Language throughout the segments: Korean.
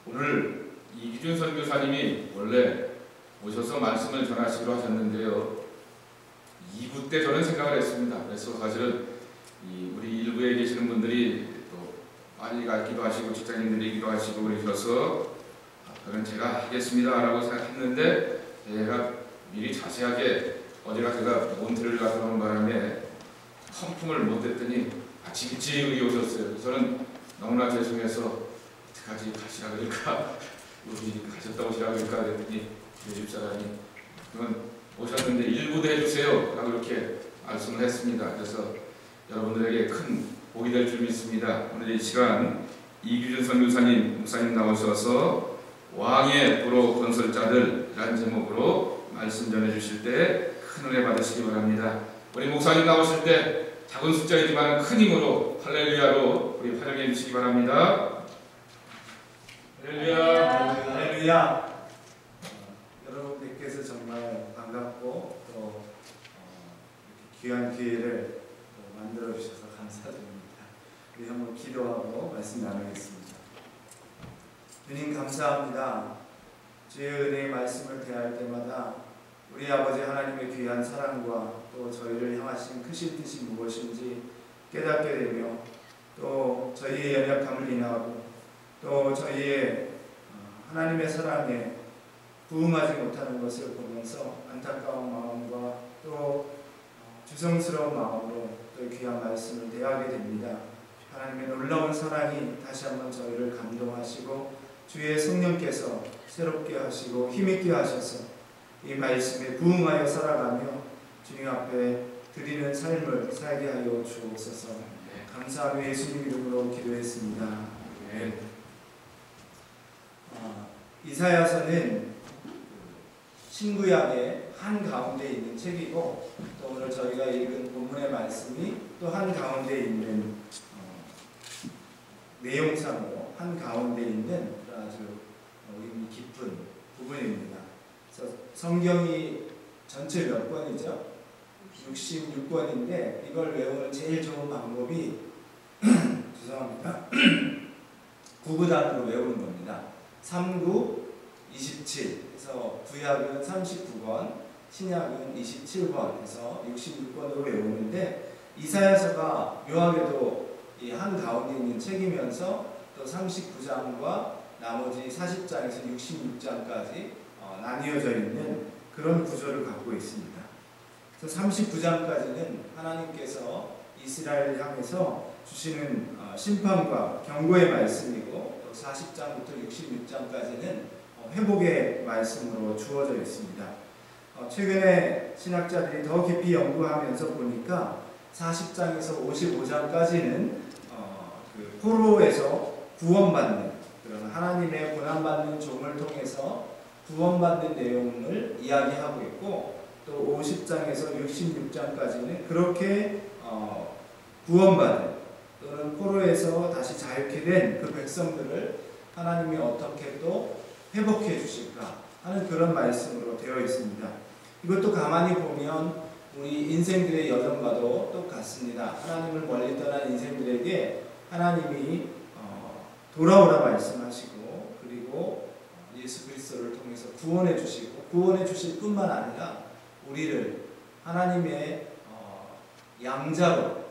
오늘 이기준 선교사님이 원래 오셔서 말씀을 전하시기로 하셨는데요. 2부 때 저는 생각을 했습니다. 그래서 사실은 우리 일부에 계시는 분들이 또 빨리 가기도 하시고 직장인들이기도 하시고 그러셔서 그건 제가 하겠습니다 라고 생각했는데, 제가 미리 자세하게 어제가 제가 몬트를 가서 오는 바람에 선풍을 못했더니 아침 일찍 오셨어요. 저는 너무나 죄송해서 어떡하지, 가시라 그럴까, 우리 가셨다 오시라 그럴까 그랬더니 우리 집사람이 그건 오셨는데 일부도 해주세요 라고 이렇게 말씀을 했습니다. 그래서 여러분들에게 큰 복이 될 줄 믿습니다. 오늘 이 시간 이규준 선교사님 목사님 나오셔서 왕의 도로 건설자들이라는 제목으로 말씀 전해 주실 때 큰 은혜 받으시기 바랍니다. 우리 목사님 나오실 때 작은 숫자이지만 큰 힘으로 할렐루야로 우리 환영해 주시기 바랍니다. 할렐루야. 할렐루야. 여러분 뵙게서 정말 반갑고 또 이렇게 귀한 기회를 만들어 주셔서 감사드립니다. 우리 한번 기도하고 말씀 나누겠습니다. 주님 감사합니다. 주의 은혜의 말씀을 대할 때마다 우리 아버지 하나님의 귀한 사랑과 또 저희를 향하신 크신 뜻이 무엇인지 깨닫게 되며, 또 저희의 연약함을 인하고 또 저희의 하나님의 사랑에 부응하지 못하는 것을 보면서 안타까운 마음과 또 주성스러운 마음으로 또 귀한 말씀을 대하게 됩니다. 하나님의 놀라운 사랑이 다시 한번 저희를 감동하시고 주의 성령께서 새롭게 하시고 힘있게 하셔서 이 말씀에 부응하여 살아가며 주님 앞에 드리는 삶을 살게 하여 주옵소서. 감사하며 예수님 이름으로 기도했습니다. 네. 이사야서는 신구약의 한 가운데 있는 책이고, 또 오늘 저희가 읽은 본문의 말씀이 또 한 가운데 있는 내용상으로 한 가운데 있는 아주 의미 깊은 부분입니다. 그래서 성경이 전체 몇 권이죠? 66권인데 이걸 외우는 제일 좋은 방법이 죄송합니다. 구구단으로 외우는 겁니다. 39, 27. 그래서 구약은 39권, 신약은 27권 해서 66권으로 외우는데, 이사야서가 묘하게도 이 한 가운데 있는 책이면서 또 39장과 나머지 40장에서 66장까지 나뉘어져 있는 그런 구조를 갖고 있습니다. 그래서 39장까지는 하나님께서 이스라엘을 향해서 주시는 심판과 경고의 말씀이고, 또 40장부터 66장까지는 회복의 말씀으로 주어져 있습니다. 최근에 신학자들이 더 깊이 연구하면서 보니까 40장에서 55장까지는 그 포로에서 구원받는, 그런 하나님의 고난받는 종을 통해서 구원받는 내용을 이야기하고 있고, 또 50장에서 66장까지는 그렇게 구원받은 또는 포로에서 다시 자유케 된 그 백성들을 하나님이 어떻게 또 회복해 주실까 하는 그런 말씀으로 되어 있습니다. 이것도 가만히 보면 우리 인생들의 여정과도 똑같습니다. 하나님을 멀리 떠난 인생들에게 하나님이 돌아오라 말씀하시고, 그리고 예수 그리스도를 통해서 구원해 주시고, 구원해 주실 뿐만 아니라 우리를 하나님의 양자로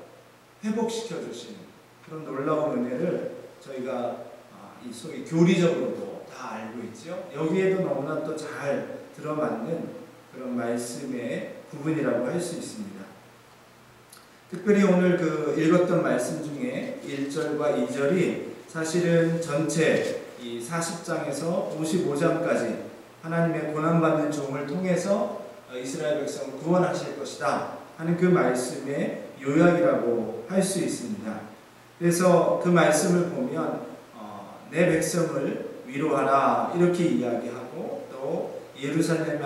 회복시켜 주시는 그런 놀라운 은혜를 저희가 이 소위 교리적으로도 다 알고 있죠. 여기에도 너무나 또 잘 들어맞는 그런 말씀의 부분이라고 할 수 있습니다. 특별히 오늘 그 읽었던 말씀 중에 1절과 2절이 사실은 전체 이 40장에서 55장까지 하나님의 고난받는 종을 통해서 이스라엘 백성을 구원하실 것이다 하는 그 말씀의 요약이라고 할 수 있습니다. 그래서 그 말씀을 보면 내 백성을 위로하라 이렇게 이야기하고, 또 예루살렘의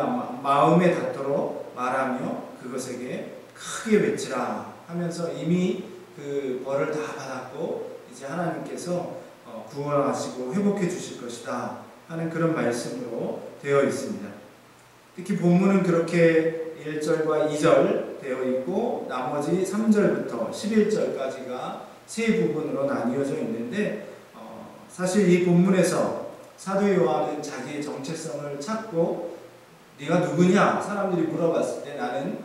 마음에 닿도록 말하며 그것에게 크게 외치라 하면서 이미 그 벌을 다 받았고 이제 하나님께서 구원하시고 회복해 주실 것이다 하는 그런 말씀으로 되어 있습니다. 특히 본문은 그렇게 1절과 2절 되어 있고, 나머지 3절부터 11절까지가 세 부분으로 나뉘어져 있는데, 사실 이 본문에서 사도 요한은 자기의 정체성을 찾고 네가 누구냐? 사람들이 물어봤을 때 나는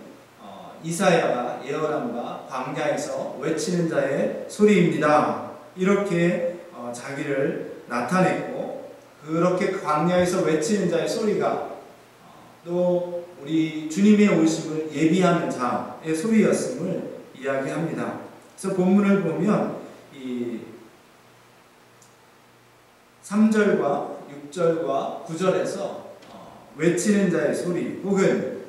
이사야가 예언한 바 광야에서 외치는 자의 소리입니다. 이렇게 자기를 나타냈고, 그렇게 광야에서 외치는 자의 소리가 또 우리 주님의 오심을 예비하는 자의 소리였음을 이야기합니다. 그래서 본문을 보면 이 3절과 6절과 9절에서 외치는 자의 소리 혹은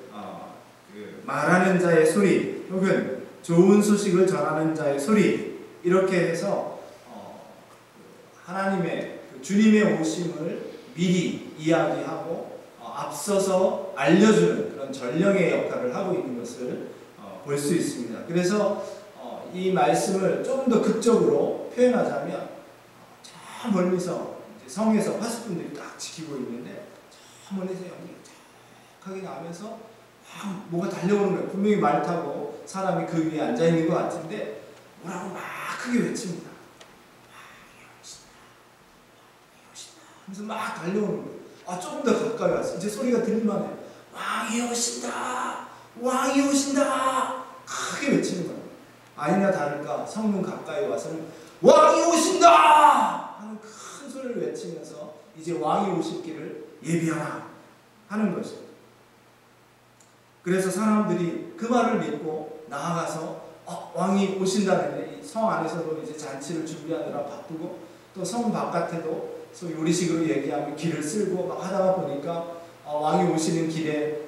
말하는 자의 소리 혹은 좋은 소식을 전하는 자의 소리, 이렇게 해서 하나님의 주님의 오심을 미리 이야기하고 앞서서 알려주는 그런 전령의 역할을 하고 있는 것을 볼 수 있습니다. 그래서 이 말씀을 조금 더 극적으로 표현하자면, 저 멀리서 성에서 파수꾼들이 딱 지키고 있는데 저 멀리서 연기가 쫙하게 나면서 뭐가 달려오는 거예요. 분명히 말 타고 사람이 그 위에 앉아 있는 것 같은데 뭐라고 막 크게 외칩니다. 하면서 막 달려오는 거예요. 조금 더 가까이 왔어. 이제 소리가 들릴만 해요. 왕이 오신다! 왕이 오신다! 크게 외치는 거예요. 아니나 다를까 성문 가까이 와서는 왕이 오신다! 하는 큰 소리를 외치면서 이제 왕이 오실 길을 예비하라 하는 것이죠. 그래서 사람들이 그 말을 믿고 나아가서 왕이 오신다는데 성 안에서도 이제 잔치를 준비하느라 바쁘고, 또 성 바깥에도 소위 우리식으로 얘기하면 길을 쓸고 막 하다가 보니까 왕이 오시는 길에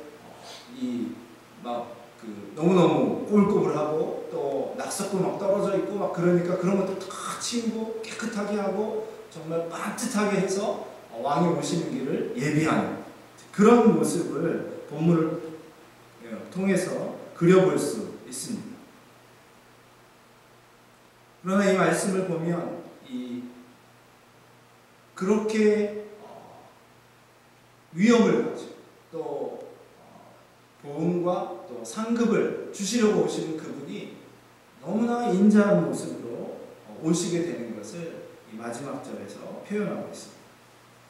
너무너무 꼬불꼬불하고 또 낙석도 막 떨어져 있고 막 그러니까 그런 것들 다 치우고 깨끗하게 하고 정말 반듯하게 해서 왕이 오시는 길을 예비하는 그런 모습을 본문을 통해서 그려볼 수 있습니다. 그러나 이 말씀을 보면 그렇게 위험을 가지고 또 보응과 또 상급을 주시려고 오시는 그분이 너무나 인자한 모습으로 오시게 되는 것을 이 마지막 절에서 표현하고 있습니다.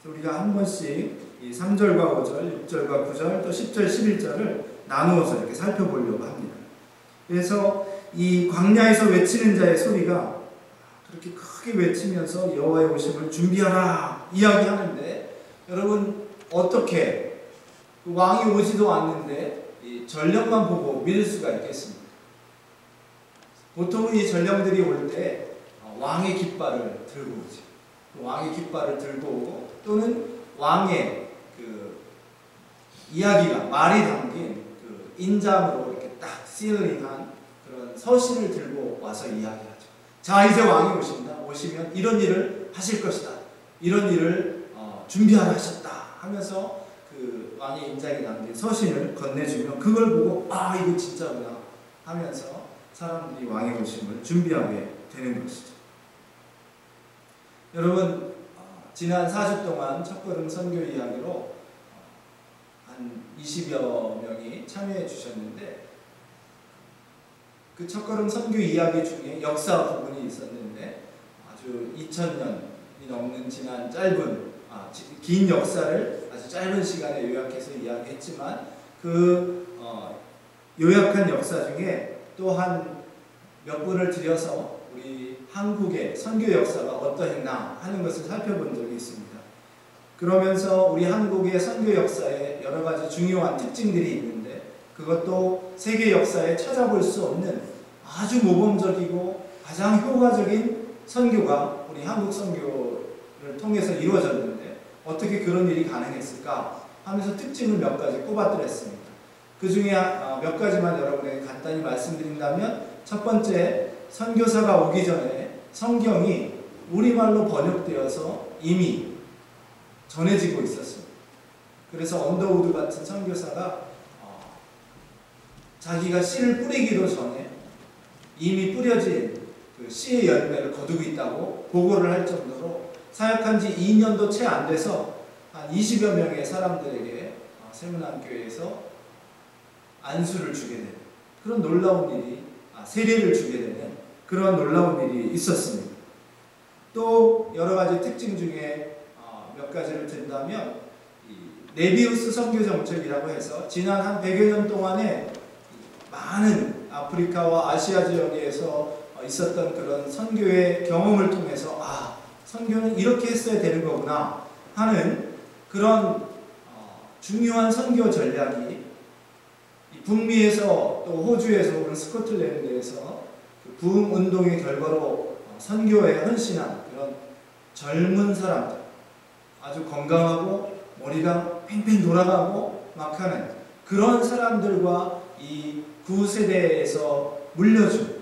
그래서 우리가 한 번씩 이 3절과 5절, 6절과 9절, 또 10절, 11절을 나누어서 이렇게 살펴보려고 합니다. 그래서 이 광야에서 외치는 자의 소리가 그렇게 크게 외치면서 여호와의 오심을 준비하라 이야기하는데, 여러분 어떻게 왕이 오지도 않는데 이 전령만 보고 믿을 수가 있겠습니까? 보통은 이 전령들이 올 때 왕의 깃발을 들고 오죠. 왕의 깃발을 들고 오고, 또는 왕의 그 이야기가 말이 담긴 그 인장으로 이렇게 딱 시일링한 그런 서신을 들고 와서 이야기하죠. 자, 이제 왕이 오신다. 오시면 이런 일을 하실 것이다. 이런 일을 준비하라 하셨다 하면서 그 왕의 인장이 담긴 서신을 건네주면 그걸 보고 이거 진짜구나 하면서 사람들이 왕의 오심을 준비하게 되는 것이죠. 여러분, 지난 4주 동안 첫걸음 선교 이야기로 한 20여 명이 참여해 주셨는데, 그 첫걸음 선교 이야기 중에 역사 부분이 있었는데 아주 2000년이 넘는 지난 긴 역사를 아주 짧은 시간에 요약해서 이야기했지만, 그 요약한 역사 중에 또 한 몇 분을 들여서 우리 한국의 선교 역사가 어떠했나 하는 것을 살펴본 적이 있습니다. 그러면서 우리 한국의 선교 역사에 여러 가지 중요한 특징들이 있는데, 그것도 세계 역사에 찾아볼 수 없는 아주 모범적이고 가장 효과적인 선교가 우리 한국 선교를 통해서 이루어졌는데 어떻게 그런 일이 가능했을까 하면서 특징을 몇 가지 꼽아드렸습니다. 그 중에 몇 가지만 여러분에게 간단히 말씀드린다면, 첫 번째, 선교사가 오기 전에 성경이 우리말로 번역되어서 이미 전해지고 있었습니다. 그래서 언더우드 같은 선교사가 자기가 씨를 뿌리기도 전에 이미 뿌려진 그 씨의 열매를 거두고 있다고 보고를 할 정도로 사역한 지 2년도 채 안 돼서 한 20여 명의 사람들에게 세문안교회에서 안수를 주게 되는 그런 놀라운 일이, 세례를 주게 되는 그런 놀라운 일이 있었습니다. 또 여러 가지 특징 중에 몇 가지를 든다면 네비우스 선교 정책이라고 해서 지난 한 100여 년 동안에 많은 아프리카와 아시아 지역에서 있었던 그런 선교의 경험을 통해서 선교는 이렇게 했어야 되는 거구나 하는 그런 중요한 선교 전략이 북미에서 또 호주에서 혹은 스코틀랜드에서 그 부흥 운동의 결과로 선교에 헌신한 그런 젊은 사람들, 아주 건강하고 머리가 팽팽 돌아가고 막 하는 그런 사람들과 이 구세대에서 물려준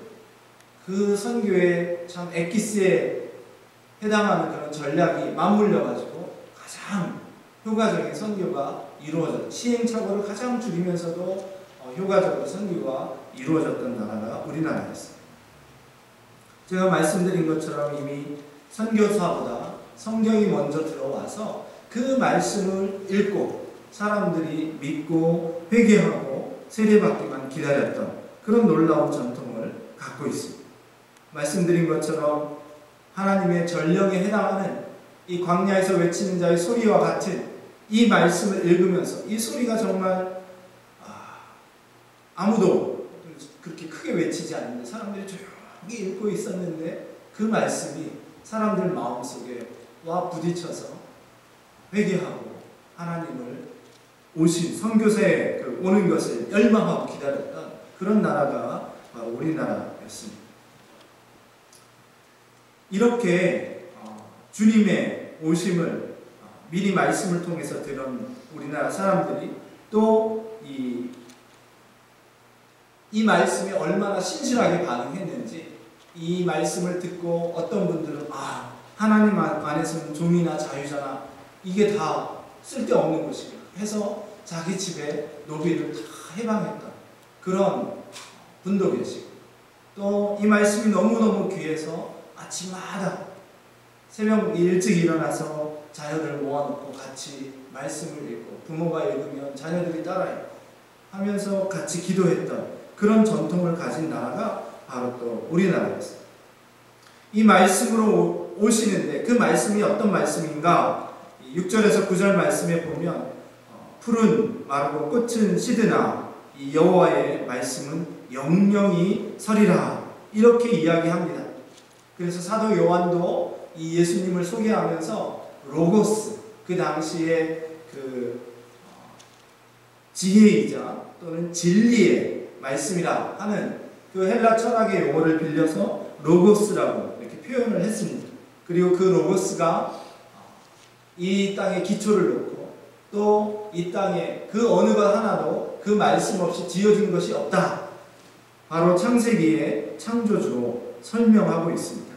그 선교의 참 엑기스에 해당하는 그런 전략이 맞물려 가지고 가장 효과적인 선교가 이루어졌, 시행착오를 가장 줄이면서도 효과적으로 선교가 이루어졌던 나라가 우리나라였습니다. 제가 말씀드린 것처럼 이미 선교사보다 성경이 먼저 들어와서 그 말씀을 읽고 사람들이 믿고 회개하고 세례받기만 기다렸던 그런 놀라운 전통을 갖고 있습니다. 말씀드린 것처럼 하나님의 전령에 해당하는 이 광야에서 외치는 자의 소리와 같은 이 말씀을 읽으면서 이 소리가 정말 아무도 그렇게 크게 외치지 않는데 사람들이 조용히 읽고 있었는데 그 말씀이 사람들 마음속에 와 부딪혀서 회개하고 하나님을 오신 선교사에 오는 것을 열망하고 기다렸던 그런 나라가 바로 우리나라였습니다. 이렇게 주님의 오심을 미리 말씀을 통해서 들은 우리나라 사람들이 또 이 말씀에 얼마나 신실하게 반응했는지 이 말씀을 듣고 어떤 분들은 하나님 안에서는 종이나 자유잖아 이게 다 쓸데없는 것이야 해서 자기 집에 노비를 다 해방했던 그런 분도 계시고 또 이 말씀이 너무너무 귀해서 아침마다 새벽 일찍 일어나서 자녀들을 모아놓고 같이 말씀을 읽고 부모가 읽으면 자녀들이 따라 읽고 하면서 같이 기도했던 그런 전통을 가진 나라가 바로 또 우리나라였습니다. 이 말씀으로 오시는데 그 말씀이 어떤 말씀인가? 6절에서 9절 말씀에 보면 푸른 마르고 꽃은 시드나 이 여호와의 말씀은 영영이 서리라 이렇게 이야기합니다. 그래서 사도 요한도 이 예수님을 소개하면서 로고스 그 당시에 그 지혜이자 또는 진리의 말씀이라 하는 그 헬라 철학의 용어를 빌려서 로고스라고 이렇게 표현을 했습니다. 그리고 그 로고스가 이 땅에 기초를 놓고 또 이 땅에 그 어느 것 하나도 그 말씀 없이 지어진 것이 없다. 바로 창세기의 창조주로 설명하고 있습니다.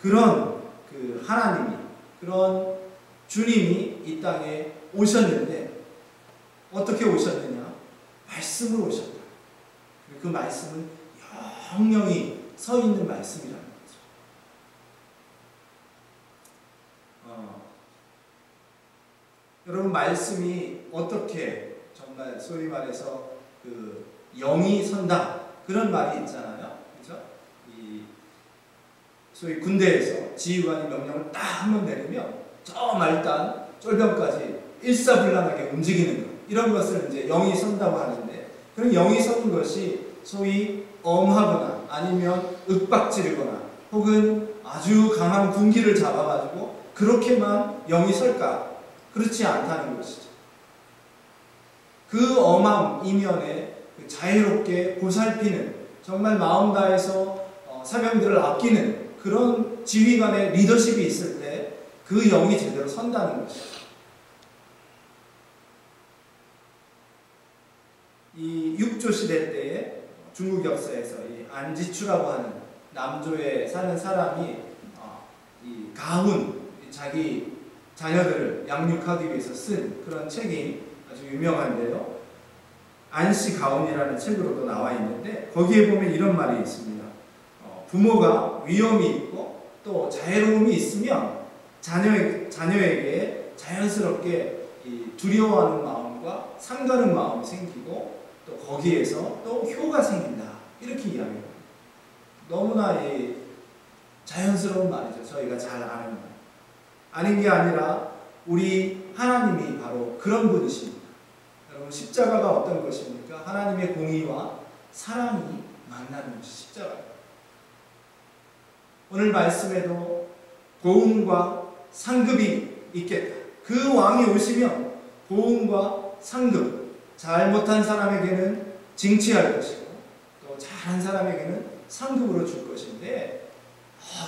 그런 그 하나님이 그런 주님이 이 땅에 오셨는데 어떻게 오셨느냐? 말씀으로 오셨다. 그 말씀은 영영이 서 있는 말씀이라는 거죠. 여러분 말씀이 어떻게 정말 소위 말해서 그 영이 선다 그런 말이 있잖아요. 그렇죠? 이 소위 군대에서 지휘관이 명령을 딱 한번 내리면 저 말단 쫄병까지 일사불란하게 움직이는 것 이런 것을 이제 영이 선다고 하는데 그런 영이 선 것이 소위 엄하거나 아니면 윽박지르거나 혹은 아주 강한 군기를 잡아가지고 그렇게만 영이 설까? 그렇지 않다는 것이죠. 그 엄함 이면에 자유롭게 보살피는 정말 마음 다해서 사병들을 아끼는 그런 지휘관의 리더십이 있을 때 그 영이 제대로 선다는 것이죠. 이 육조 시대 때에 중국 역사에서 이 안지추라고 하는 남조에 사는 사람이 이 가훈 자기 자녀들을 양육하기 위해서 쓴 그런 책이 아주 유명한데요. 안씨 가훈이라는 책으로도 나와 있는데 거기에 보면 이런 말이 있습니다. 부모가 위험이 있고 또 자애로움이 있으면 자녀에게 자연스럽게 이 두려워하는 마음과 상가는 마음이 생기고 또 거기에서 또 효가 생긴다. 이렇게 이야기합니다. 너무나 이 자연스러운 말이죠. 저희가 잘 아는 말. 아닌 게 아니라 우리 하나님이 바로 그런 분이십니다. 여러분, 십자가가 어떤 것입니까? 하나님의 공의와 사랑이 만나는 것이 십자가입니다. 오늘 말씀에도 보응과 상급이 있겠다. 그 왕이 오시면 보응과 상급, 잘못한 사람에게는 징치할 것이고 또 잘한 사람에게는 상급으로 줄 것인데,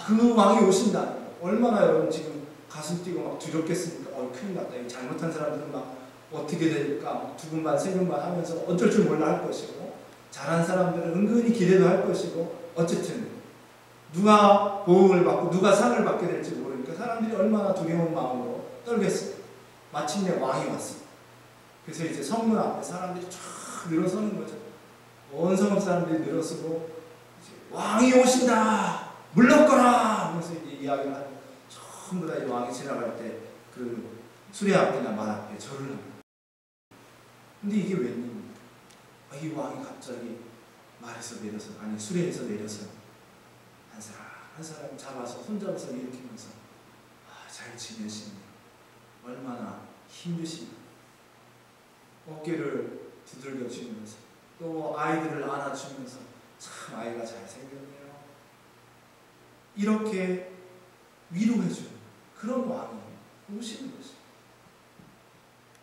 그 왕이 오신다. 얼마나 여러분 지금 가슴 뛰고 막 두렵겠습니까? 큰일 났다. 이 잘못한 사람들은 막 어떻게 될까? 두근반 세근반 하면서 어쩔 줄 몰라 할 것이고, 잘한 사람들은 은근히 기대도 할 것이고, 어쨌든 누가 보응을 받고 누가 상을 받게 될지 모르니까 사람들이 얼마나 두려운 마음으로 떨겠습니까? 마침내 왕이 왔습니다. 그래서 이제 성문 앞에 사람들이 쫙 늘어서는 거죠. 온 성읍 사람들이 늘어서고, 왕이 오신다! 물러거라! 하면서 이제 이야기를 하는, 전부 다 이 왕이 지나갈 때 그 수레 앞이나 말 앞에 절을 합니다. 근데 이게 웬일입니까? 이 왕이 갑자기 말에서 내려서, 아니 수레에서 내려서 한 사람 잡아서 손잡아서 일으키면서 잘 지내시네요. 얼마나 힘드신가. 어깨를 두들겨 주면서 또 아이들을 안아주면서 참 아이가 잘 생겼네요. 이렇게 위로해주는 그런 왕이 오시는 것입니다.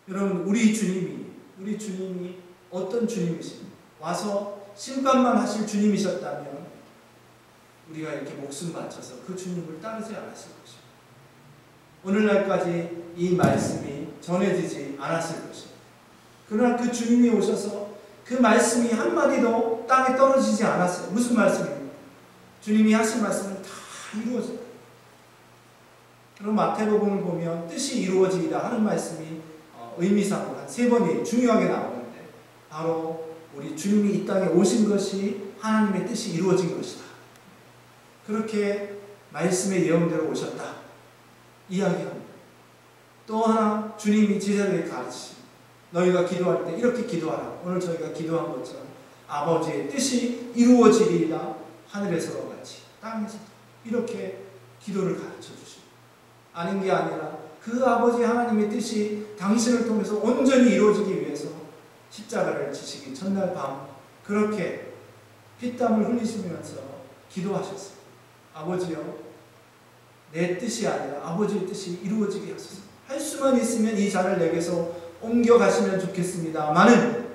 여러분, 우리 주님이 어떤 주님이십니까? 와서 심판만 하실 주님이셨다면 우리가 이렇게 목숨 바쳐서 그 주님을 따르지 않았을 것입니다. 오늘날까지 이 말씀이 전해지지 않았을 것입니다. 그러나 그 주님이 오셔서 그 말씀이 한마디도 땅에 떨어지지 않았어요. 무슨 말씀입니까? 주님이 하신 말씀은 다 이루어져요. 그럼 마태복음을 보면 뜻이 이루어지리라 하는 말씀이 의미상으로 한 3번이 중요하게 나오는데, 바로 우리 주님이 이 땅에 오신 것이 하나님의 뜻이 이루어진 것이다. 그렇게 말씀의 예언대로 오셨다 이야기합니다. 또 하나 주님이 제자들에게 가르치십니다. 너희가 기도할 때 이렇게 기도하라. 오늘 저희가 기도한 것처럼 아버지의 뜻이 이루어지리라, 하늘에서와 같이 땅에서도. 이렇게 기도를 가르쳐 주십니다. 아닌 게 아니라 그 아버지 하나님의 뜻이 당신을 통해서 온전히 이루어지기 위해서 십자가를 지시기 전날 밤 그렇게 피땀을 흘리시면서 기도하셨습니다. 아버지여, 내 뜻이 아니라 아버지의 뜻이 이루어지게 하소서. 할 수만 있으면 이 잔을 내게서 옮겨가시면 좋겠습니다마는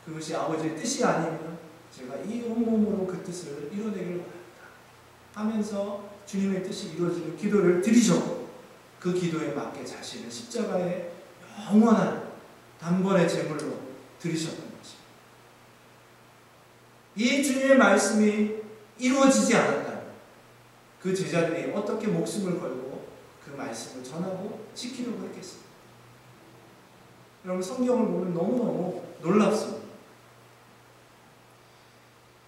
그것이 아버지의 뜻이 아니면 제가 이 온몸으로 그 뜻을 이뤄내기를 바랍니다 하면서 주님의 뜻이 이루어지는 기도를 드리셨고, 그 기도에 맞게 자신을 십자가에 영원한 단번의 제물로 드리셨던 것입니다. 이 주님의 말씀이 이루어지지 않았다면 그 제자들이 어떻게 목숨을 걸고 그 말씀을 전하고 지키려고 했겠습니까? 여러분, 성경을 보면 너무너무 놀랍습니다.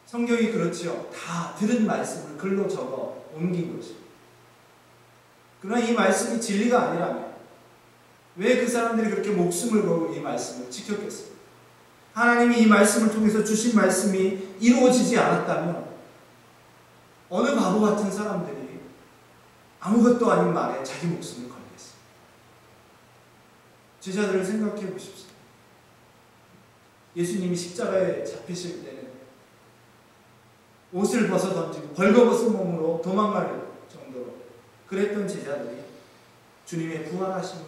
성경이 그렇지요. 다 들은 말씀을 글로 적어 옮긴 것입니다. 그러나 이 말씀이 진리가 아니라면 왜 그 사람들이 그렇게 목숨을 걸고 이 말씀을 지켰겠습니까? 하나님이 이 말씀을 통해서 주신 말씀이 이루어지지 않았다면 어느 바보 같은 사람들이 아무것도 아닌 말에 자기 목숨을 걸겠습니다. 제자들을 생각해 보십시오. 예수님이 십자가에 잡히실 때는 옷을 벗어 던지고 벌거벗은 몸으로 도망갈 정도로 그랬던 제자들이 주님의 부활하심을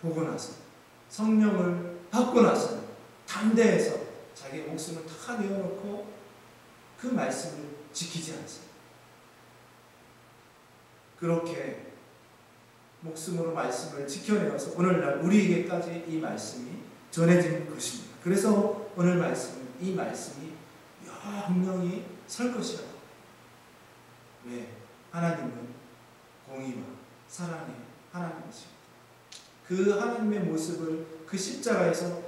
보고 나서, 성령을 받고 나서 담대해서 자기 목숨을 다 내어놓고 그 말씀을 지키지 않습니다. 그렇게 목숨으로 말씀을 지켜내어서 오늘날 우리에게까지 이 말씀이 전해진 것입니다. 그래서 오늘 말씀은 이 말씀이 영영이 설 것이다. 왜? 하나님은 공의와 사랑의 하나님이십니다. 그 하나님의 모습을 그 십자가에서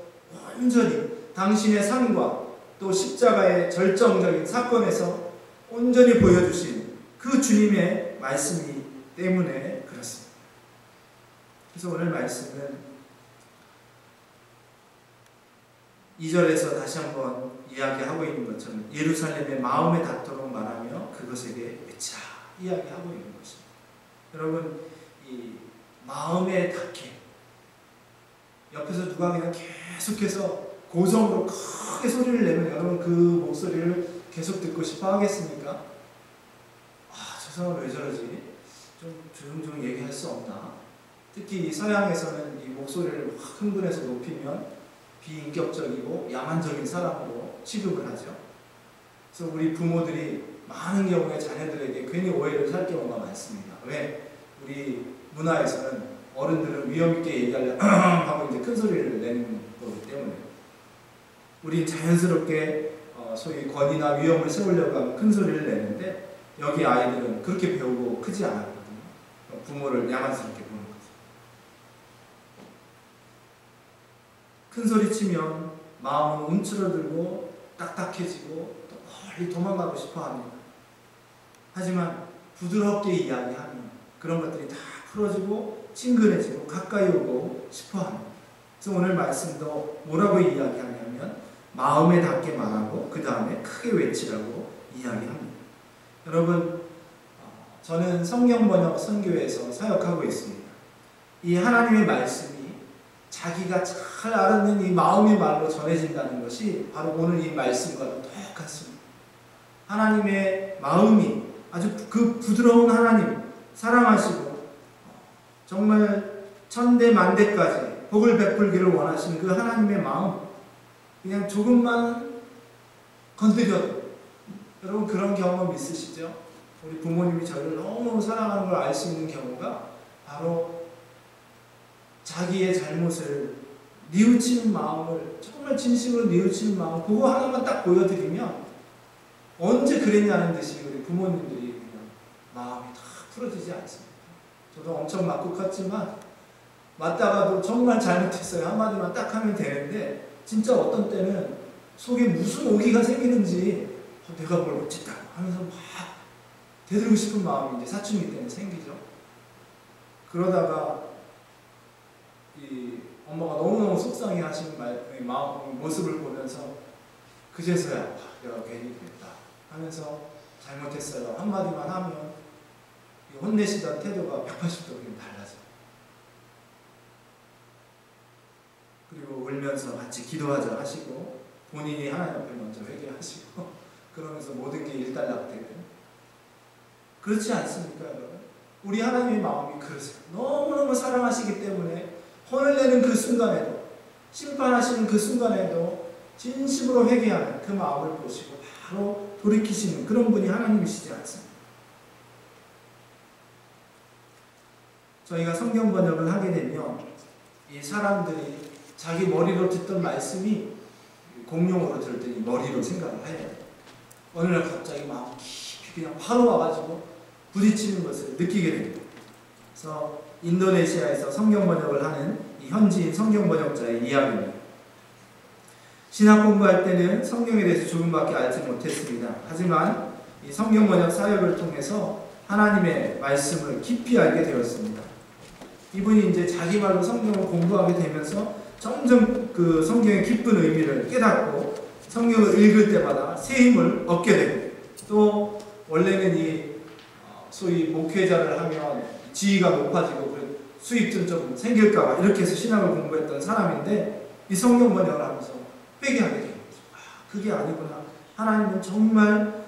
온전히 당신의 삶과 또 십자가의 절정적인 사건에서 온전히 보여주신 그 주님의 말씀이기 때문에 그렇습니다. 그래서 오늘 말씀은 2절에서 다시 한번 이야기하고 있는 것처럼 예루살렘의 마음에 닿도록 말하며 그것에게 외치라 이야기하고 있는 것입니다. 여러분, 이 마음에 닿게 옆에서 누가 그냥 계속해서 고성으로 크게 소리를 내면 여러분 그 목소리를 계속 듣고 싶어 하겠습니까? 아, 저 사람 왜 저러지? 좀 조용조용 얘기할 수 없나? 특히 이 서양에서는 이 목소리를 확 흥분해서 높이면 비인격적이고 야만적인 사람으로 취급을 하죠. 그래서 우리 부모들이 많은 경우에 자녀들에게 괜히 오해를 살 경우가 많습니다. 왜? 우리 문화에서는 어른들은 위험 있게 얘기하려 하고 이제 큰 소리를 내는 거기 때문에 우리 자연스럽게 소위 권위나 위험을 세우려고 하면 큰 소리를 내는데 여기 아이들은 그렇게 배우고 크지 않았거든요. 부모를 야만스럽게 보는 거죠. 큰 소리 치면 마음은 움츠러들고 딱딱해지고 또 멀리 도망가고 싶어 합니다. 하지만 부드럽게 이야기하면 그런 것들이 다 풀어지고 친근해지고 가까이 오고 싶어 합니다. 그래서 오늘 말씀도 뭐라고 이야기하냐면 마음에 닿게 말하고 그 다음에 크게 외치라고 이야기합니다. 여러분, 저는 성경번역 선교회에서 사역하고 있습니다. 이 하나님의 말씀이 자기가 잘 알았는 이 마음의 말로 전해진다는 것이 바로 오늘 이 말씀과도 똑같습니다. 하나님의 마음이 아주 그 부드러운 하나님, 사랑하시고 정말 천대만대까지 복을 베풀기를 원하시는 그 하나님의 마음, 그냥 조금만 건드려도, 여러분 그런 경험 있으시죠? 우리 부모님이 저를 너무너무 사랑하는 걸 알 수 있는 경우가 바로 자기의 잘못을 뉘우치는 마음을, 정말 진심으로 뉘우치는 마음, 그거 하나만 딱 보여드리면 언제 그랬냐는 듯이 우리 부모님들이 그냥 마음이 다 풀어지지 않습니다. 저도 엄청 맞고 컸지만 맞다가도 정말 잘못했어요. 한마디만 딱 하면 되는데 진짜 어떤 때는 속에 무슨 오기가 생기는지 내가 뭘 못했다 하면서 막 되돌리고 싶은 마음이 이제 사춘기 때문에 생기죠. 그러다가 이 엄마가 너무너무 속상해 하시는 모습을 보면서 그제서야 내가 괜히 그랬다 하면서 잘못했어요 한마디만 하면 혼내시던 태도가 180도 그냥 달라져요. 그리고 울면서 같이 기도하자 하시고 본인이 하나님 앞에 먼저 회개하시고 그러면서 모든 게 일단락되고, 그렇지 않습니까 여러분? 우리 하나님의 마음이 그러세요. 너무너무 사랑하시기 때문에 혼을 내는 그 순간에도, 심판하시는 그 순간에도 진심으로 회개하는 그 마음을 보시고 바로 돌이키시는 그런 분이 하나님이시지 않습니까? 저희가 성경 번역을 하게 되면 이 사람들이 자기 머리로 듣던 말씀이 공용으로 들을 때 머리로 생각을 해야 돼요. 어느 날 갑자기 마음 깊이 그냥 바로 와가지고 부딪히는 것을 느끼게 됩니다. 그래서 인도네시아에서 성경 번역을 하는 이 현지인 성경 번역자의 이야기입니다. 신학 공부할 때는 성경에 대해서 조금밖에 알지 못했습니다. 하지만 이 성경 번역 사역을 통해서 하나님의 말씀을 깊이 알게 되었습니다. 이분이 이제 자기 말로 성경을 공부하게 되면서 점점 그 성경의 깊은 의미를 깨닫고 성경을 읽을 때마다 새 힘을 얻게 되고, 또 원래는 이 소위 목회자를 하면 지위가 높아지고 수입도 좀 생길까봐 이렇게 해서 신학을 공부했던 사람인데 이 성경 번역을 하면서 회개하게 되는 거죠. 그게 아니구나. 하나님은 정말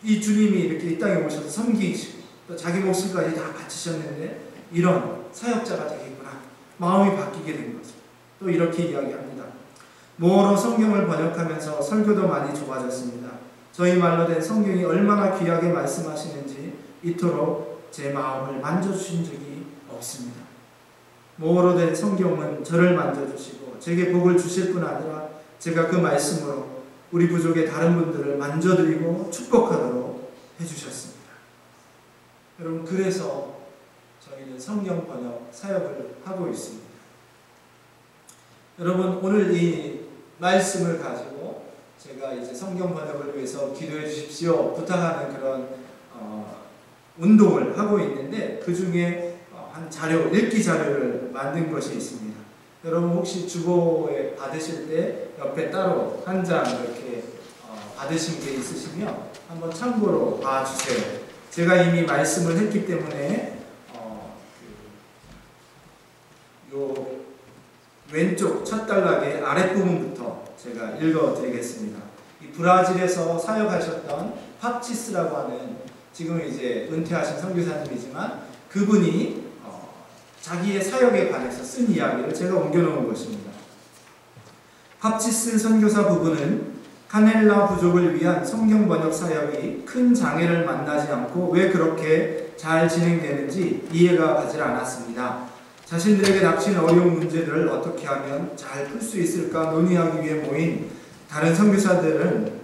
이 주님이 이렇게 이 땅에 오셔서 섬기시고 또 자기 목숨까지 다 바치셨는데 이런 사역자가 되겠구나. 마음이 바뀌게 된 거죠. 또 이렇게 이야기합니다. 모어로 성경을 번역하면서 설교도 많이 좁아졌습니다. 저희 말로 된 성경이 얼마나 귀하게 말씀하시는지 이토록 제 마음을 만져주신 적이 없습니다. 모어로 된 성경은 저를 만져주시고 제게 복을 주실 뿐 아니라 제가 그 말씀으로 우리 부족의 다른 분들을 만져드리고 축복하도록 해주셨습니다. 여러분, 그래서 저희는 성경 번역 사역을 하고 있습니다. 여러분, 오늘 이 말씀을 가지고 제가 이제 성경 번역을 위해서 기도해 주십시오 부탁하는 그런 운동을 하고 있는데, 그 중에 한 자료, 읽기 자료를 만든 것이 있습니다. 여러분 혹시 주보에 받으실 때 옆에 따로 한 장 이렇게 받으신 게 있으시면 한번 참고로 봐주세요. 제가 이미 말씀을 했기 때문에 왼쪽 첫 단락의 아랫부분부터 제가 읽어드리겠습니다. 이 브라질에서 사역하셨던 팝치스라고 하는 지금 이제 은퇴하신 선교사님이지만 그분이 자기의 사역에 관해서 쓴 이야기를 제가 옮겨놓은 것입니다. 팝치스 선교사 부부는 카넬라 부족을 위한 성경 번역 사역이 큰 장애를 만나지 않고 왜 그렇게 잘 진행되는지 이해가 가지 않았습니다. 자신들에게 닥친 어려운 문제들을 어떻게 하면 잘 풀 수 있을까 논의하기 위해 모인 다른 선교사들은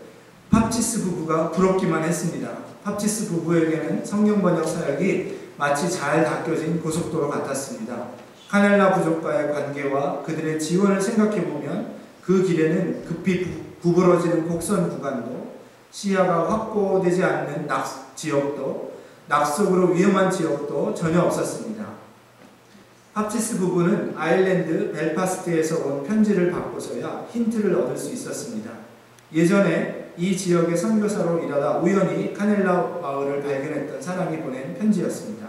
팝치스 부부가 부럽기만 했습니다. 팝치스 부부에게는 성경 번역 사역이 마치 잘 닦여진 고속도로 같았습니다. 카넬라 부족과의 관계와 그들의 지원을 생각해보면 그 길에는 급히 구부러지는 곡선 구간도 시야가 확보되지 않는 지역도 낙석으로 위험한 지역도 전혀 없었습니다. 팝치스 부부는 아일랜드 벨파스트에서 온 편지를 받고서야 힌트를 얻을 수 있었습니다. 예전에 이 지역의 선교사로 일하다 우연히 카넬라 마을을 발견했던 사람이 보낸 편지였습니다.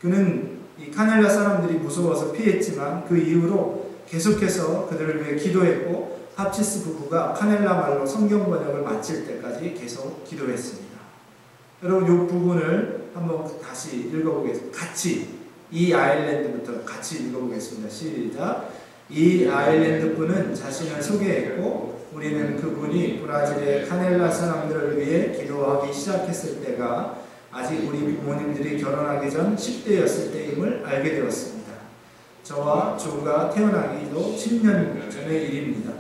그는 이 카넬라 사람들이 무서워서 피했지만 그 이후로 계속해서 그들을 위해 기도했고 팝치스 부부가 카넬라 말로 성경 번역을 마칠 때까지 계속 기도했습니다. 여러분 이 부분을 한번 다시 읽어보겠습니다. 같이 이 아일랜드부터 같이 읽어보겠습니다. 시작. 이 아일랜드 분은 자신을 소개했고 우리는 그분이 브라질의 카넬라 사람들을 위해 기도하기 시작했을 때가 아직 우리 부모님들이 결혼하기 전 10대였을 때임을 알게 되었습니다. 저와 조가 태어나기도 10년 전의 일입니다.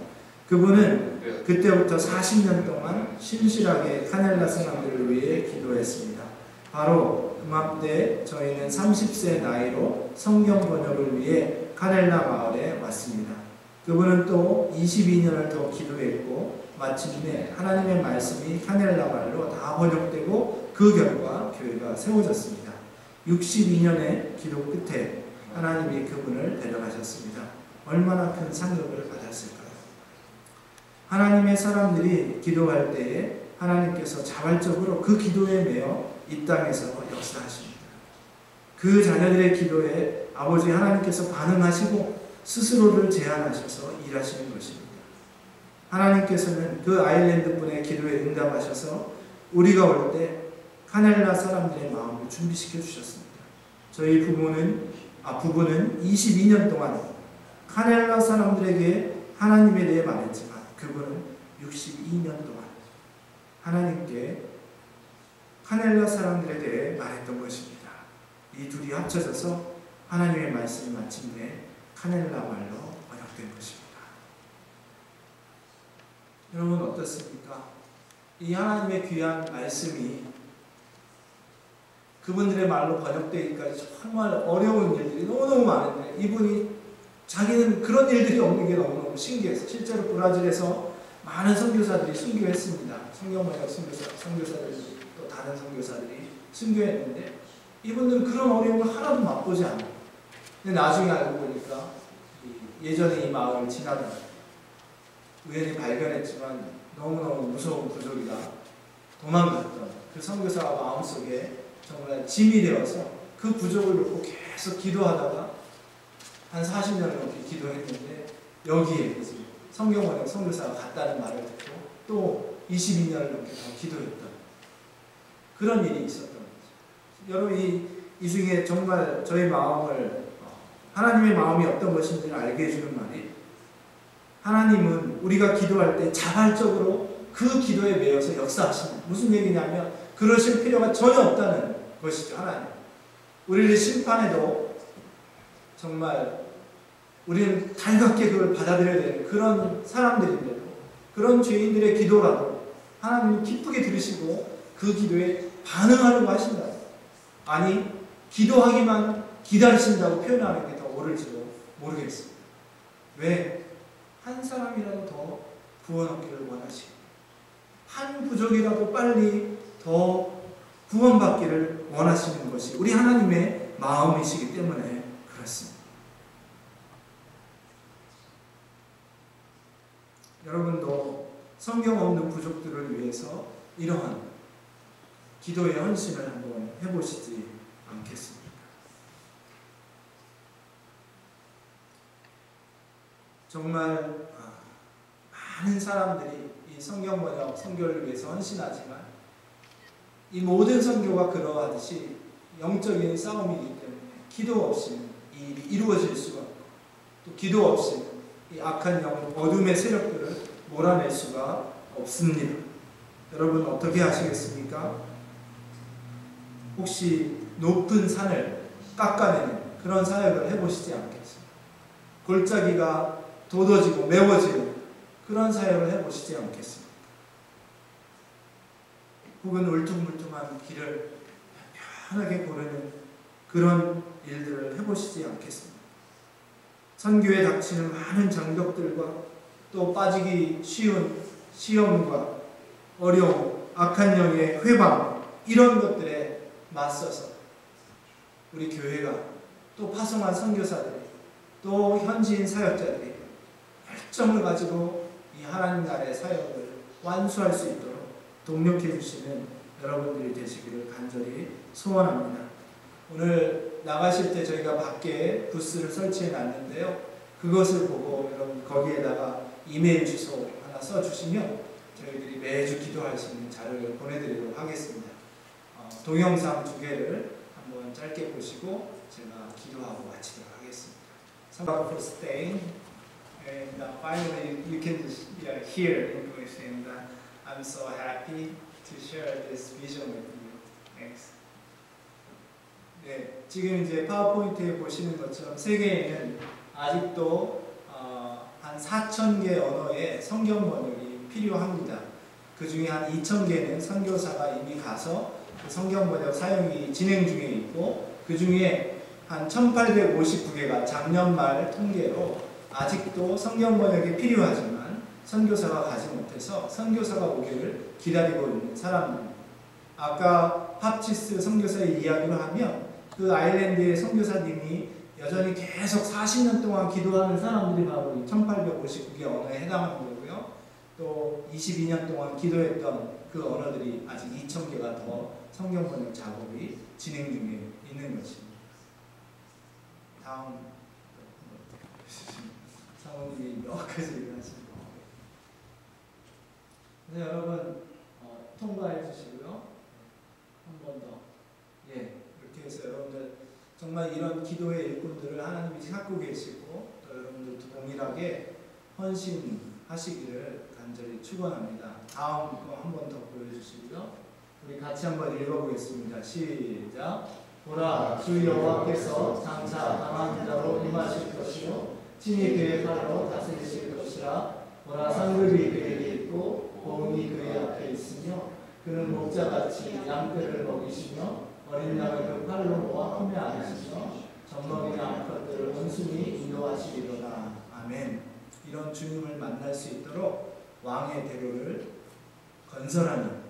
그분은 그때부터 40년 동안 신실하게 카넬라 사람들을 위해 기도했습니다. 바로 그맘때 저희는 30세 나이로 성경 번역을 위해 카넬라 마을에 왔습니다. 그분은 또 22년을 더 기도했고 마침내 하나님의 말씀이 카넬라 말로 다 번역되고 그 결과 교회가 세워졌습니다. 62년의 기도 끝에 하나님이 그분을 데려가셨습니다. 얼마나 큰 상급을 받았을까요? 하나님의 사람들이 기도할 때에 하나님께서 자발적으로 그 기도에 매여 이 땅에서 역사하십니다. 그 자녀들의 기도에 아버지 하나님께서 반응하시고 스스로를 제한하셔서 일하시는 것입니다. 하나님께서는 그 아일랜드 분의 기도에 응답하셔서 우리가 올 때 카넬라 사람들의 마음을 준비시켜 주셨습니다. 저희 부부는 22년 동안 카넬라 사람들에게 하나님에 대해 말했지만 그분은 62년 동안 하나님께 카넬라 사람들에 대해 말했던 것입니다. 이 둘이 합쳐져서 하나님의 말씀이 마침내 카넬라 말로 번역된 것입니다. 여러분 어떻습니까? 이 하나님의 귀한 말씀이 그분들의 말로 번역되기까지 정말 어려운 일들이 너무너무 많은데 이분이 자기는 그런 일들이 없는 게 너무너무 신기해서 실제로 브라질에서 많은 선교사들이 순교했습니다. 성경번역 선교사들이 또 다른 선교사들이 순교했는데 이분들은 그런 어려움을 하나도 맛보지 않아요. 근데 나중에 알고 보니까 예전에 이 마을을 지나다가 우연히 발견했지만 너무너무 무서운 부족이라 도망갔던 그 선교사가 마음속에 정말 짐이 되어서 그 부족을 놓고 계속 기도하다가 한 40년을 넘게 기도했는데 여기에 성경번역 선교사가 갔다는 말을 듣고 또 22년을 넘게 더 기도했던 그런 일이 있었던 거죠. 여러분 이 중에 정말 저희 마음을 하나님의 마음이 어떤 것인지를 알게 해주는 말이 하나님은 우리가 기도할 때 자발적으로 그 기도에 매여서 역사하십니다. 무슨 얘기냐면 그러실 필요가 전혀 없다는 것이죠. 하나님 우리를 심판해도 정말 우리는 달갑게 그걸 받아들여야 되는 그런 사람들인데도 그런 죄인들의 기도라도 하나님은 기쁘게 들으시고 그 기도에 반응하려고 하신다. 아니 기도하기만 기다리신다고 표현하는 게 더 옳을지도 모르겠습니다. 왜? 한 사람이라도 더 구원 얻기를 원하시고 한 부족이라도 빨리 더 구원받기를 원하시는 것이 우리 하나님의 마음이시기 때문에 그렇습니다. 여러분도 성경 없는 부족들을 위해서 이러한 기도의 헌신을 한번 해보시지 않겠습니까? 정말 많은 사람들이 이 성경 번역, 선교를 위해서 헌신하지만 이 모든 선교가 그러하듯이 영적인 싸움이기 때문에 기도 없이는 이 일이 이루어질 수가 없고 또 기도 없이는 이 악한 영, 어둠의 세력들을 몰아낼 수가 없습니다. 여러분 어떻게 하시겠습니까? 혹시 높은 산을 깎아내는 그런 사역을 해보시지 않겠습니까? 골짜기가 돋워지고 메워지는 그런 사역을 해보시지 않겠습니까? 혹은 울퉁불퉁한 길을 편하게 고르는 그런 일들을 해보시지 않겠습니까? 선교에 닥치는 많은 장벽들과 또 빠지기 쉬운 시험과 어려움, 악한 영의 회방 이런 것들에 맞서서 우리 교회가 또 파송한 선교사들이 또 현지인 사역자들이 열정을 가지고 이 하나님 나라의 사역을 완수할 수 있도록 동력해 주시는 여러분들이 되시기를 간절히 소원합니다. 오늘 나가실 때 저희가 밖에 부스를 설치해 놨는데요. 그것을 보고 여러분 거기에다가 이메일 주소 하나 써주시면 저희들이 매주 기도할 수 있는 자료를 보내드리도록 하겠습니다. 동영상 2개를 한번 짧게 보시고 제가 기도하고 마치도록 하겠습니다. Thank you for staying, and finally you can just hear English, and I'm so happy to share this vision with you. Thanks. 네, 지금 이제 파워포인트에 보시는 것처럼 세계에는 아직도 한 4,000개 언어의 성경 번역이 필요합니다. 그 중에 한 2,000개는 선교사가 이미 가서 그 성경 번역 사용이 진행 중에 있고, 그 중에 한 1,859개가 작년 말 통계로 아직도 성경 번역이 필요하지만 선교사가 가지 못해서 선교사가 오기를 기다리고 있는 사람들입니다. 아까 팝치스 선교사의 이야기로 하면 그 아일랜드의 선교사님이 여전히 계속 40년 동안 기도하는 사람들이 바로 1859개 언어에 해당하는 거고요. 또 22년 동안 기도했던 그 언어들이 아직 2,000개가 더 성경 번역 작업이 진행 중에 있는 것입니다. 다음 사모님이 몇 가지 얘기하십니다. 네, 여러분 통과해 주시고요. 한 번 더. 예, 이렇게 해서 여러분들 정말 이런 기도의 일꾼들을 하나님이 갖고 계시고 또 여러분들도 동일하게 헌신하시기를 간절히 축원합니다. 다음 거 한 번 더 보여주시고요. 우리 같이 한번 읽어보겠습니다. 시작. 보라, 주 여호와께서 장차 강한 자로 임하실 것이요 친히 그의 팔로 다스리실 것이라. 보라, 상급이 그에게 있고 보응이 그의 앞에 있으며 그는 목자같이 양떼를 먹이시며 어린 양을 그 팔로 모아 품에 안으시며 젖먹이는 암컷들을 온순히 인도하시리로다. 아멘. 이런 주님을 만날 수 있도록 왕의 대로를 건설하는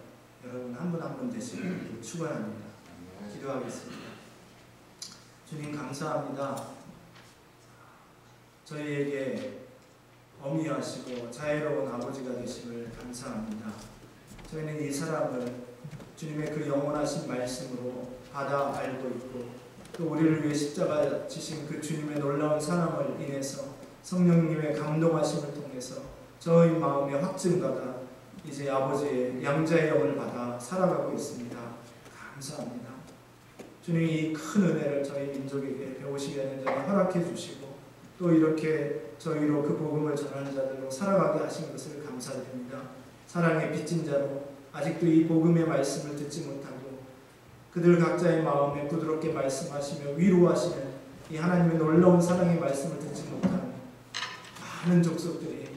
여러분 한 분 한 분 되시길 축원합니다. 기도하겠습니다. 주님 감사합니다. 저희에게 어미하시고 자애로운 아버지가 되심을 감사합니다. 저희는 이 사람을 주님의 그 영원하신 말씀으로 받아 알고 있고 또 우리를 위해 십자가 지신 그 주님의 놀라운 사랑을 인해서 성령님의 감동하심을 통해서 저희 마음의 확증받아 이제 아버지의 양자의 영을 받아 살아가고 있습니다. 감사합니다. 주님 이 큰 은혜를 저희 민족에게 배우시게 하는 자를 허락해 주시고 또 이렇게 저희로 그 복음을 전하는 자들로 살아가게 하신 것을 감사드립니다. 사랑의 빚진 자로 아직도 이 복음의 말씀을 듣지 못하고 그들 각자의 마음에 부드럽게 말씀하시며 위로하시는 이 하나님의 놀라운 사랑의 말씀을 듣지 못하는 많은 족속들이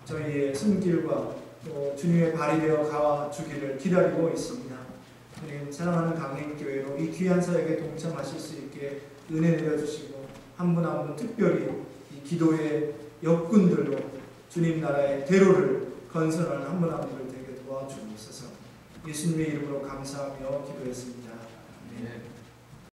저희의 손길과 또 주님의 발이 되어 가주기를 기다리고 있습니다. 주님 사랑하는 강림교회로 이 귀한 사역에 동참하실 수 있게 은혜 내려주시고 한 분 한 분 특별히 이 기도의 역군들로 주님 나라의 대로를 건설하는 한 분 한 분을 되게 도와주옵소서. 예수님의 이름으로 감사하며 기도했습니다. 아멘.